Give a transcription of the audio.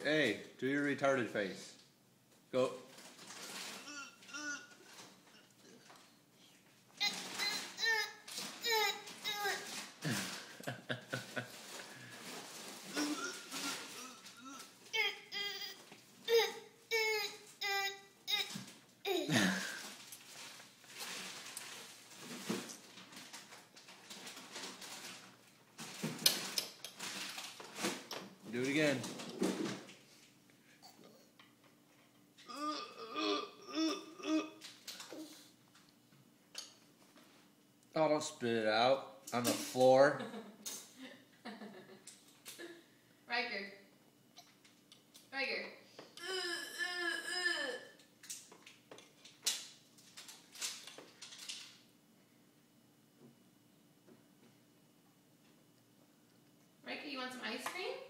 Hey, do your retarded face. Go. Do it again. Oh, don't spit it out on the floor. Riker. Riker. Riker, you want some ice cream?